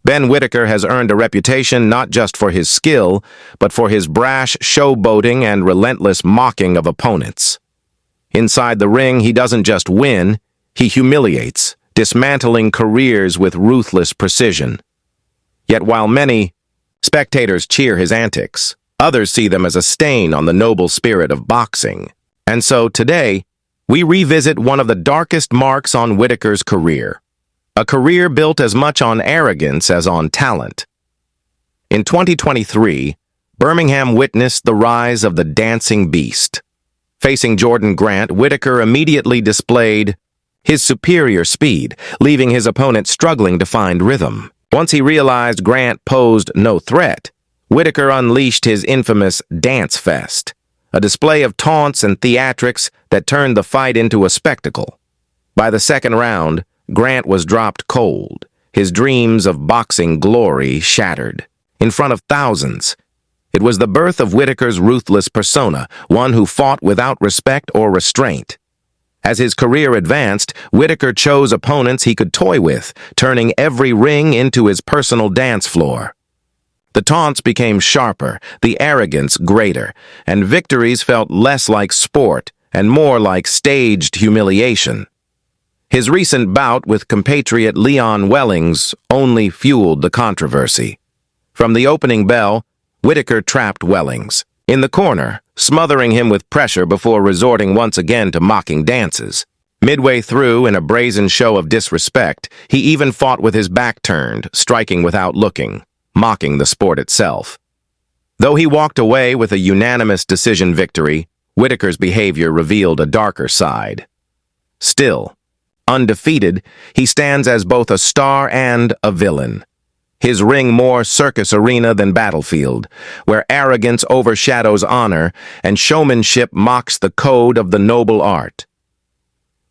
Ben Whittaker has earned a reputation not just for his skill, but for his brash showboating and relentless mocking of opponents. Inside the ring, he doesn't just win, he humiliates, dismantling careers with ruthless precision. Yet while many spectators cheer his antics, others see them as a stain on the noble spirit of boxing. And so today, we revisit one of the darkest marks on Whittaker's career. A career built as much on arrogance as on talent. In 2023, Birmingham witnessed the rise of the dancing beast. Facing Jordan Grant, Whittaker immediately displayed his superior speed, leaving his opponent struggling to find rhythm. Once he realized Grant posed no threat, Whittaker unleashed his infamous dance fest, a display of taunts and theatrics that turned the fight into a spectacle. By the second round, Grant was dropped cold, his dreams of boxing glory shattered. In front of thousands, it was the birth of Whittaker's ruthless persona, one who fought without respect or restraint. As his career advanced, Whittaker chose opponents he could toy with, turning every ring into his personal dance floor. The taunts became sharper, the arrogance greater, and victories felt less like sport and more like staged humiliation. His recent bout with compatriot Leon Wellings only fueled the controversy. From the opening bell, Whittaker trapped Wellings in the corner, smothering him with pressure before resorting once again to mocking dances. Midway through, in a brazen show of disrespect, he even fought with his back turned, striking without looking, mocking the sport itself. Though he walked away with a unanimous decision victory, Whittaker's behavior revealed a darker side. Still, undefeated, he stands as both a star and a villain. His ring more circus arena than battlefield, where arrogance overshadows honor and showmanship mocks the code of the noble art.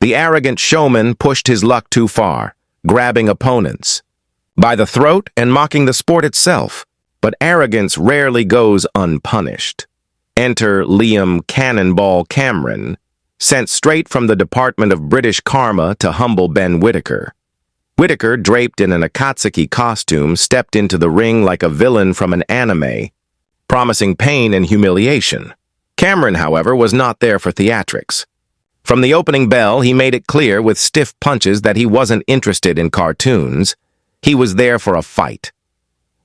The arrogant showman pushed his luck too far, grabbing opponents by the throat and mocking the sport itself. But arrogance rarely goes unpunished. Enter Liam Cannonball Cameron, sent straight from the Department of British Karma to humble Ben Whittaker. Whittaker, draped in an Akatsuki costume, stepped into the ring like a villain from an anime, promising pain and humiliation. Cameron, however, was not there for theatrics. From the opening bell, he made it clear with stiff punches that he wasn't interested in cartoons. He was there for a fight.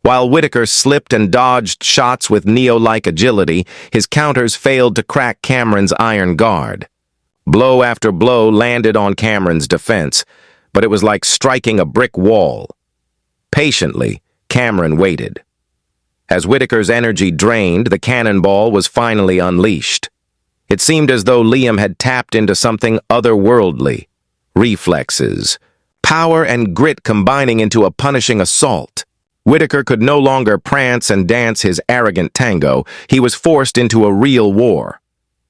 While Whittaker slipped and dodged shots with Neo-like agility, his counters failed to crack Cameron's iron guard. Blow after blow landed on Cameron's defense, but it was like striking a brick wall. Patiently, Cameron waited. As Whittaker's energy drained, the cannonball was finally unleashed. It seemed as though Liam had tapped into something otherworldly. Reflexes, power and grit combining into a punishing assault. Whittaker could no longer prance and dance his arrogant tango. He was forced into a real war.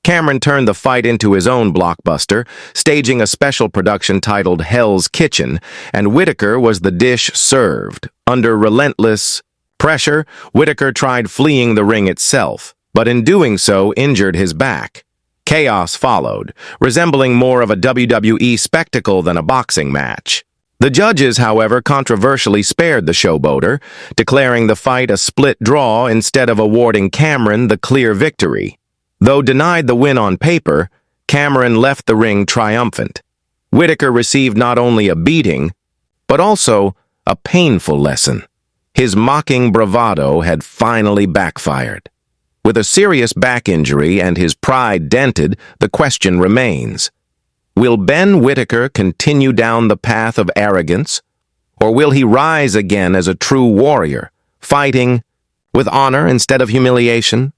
Cameron turned the fight into his own blockbuster, staging a special production titled Hell's Kitchen, and Whittaker was the dish served. Under relentless pressure, Whittaker tried fleeing the ring itself, but in doing so injured his back. Chaos followed, resembling more of a WWE spectacle than a boxing match. The judges, however, controversially spared the showboater, declaring the fight a split draw instead of awarding Cameron the clear victory. Though denied the win on paper, Cameron left the ring triumphant. Whittaker received not only a beating, but also a painful lesson. His mocking bravado had finally backfired. With a serious back injury and his pride dented, the question remains: will Ben Whittaker continue down the path of arrogance, or will he rise again as a true warrior, fighting with honor instead of humiliation?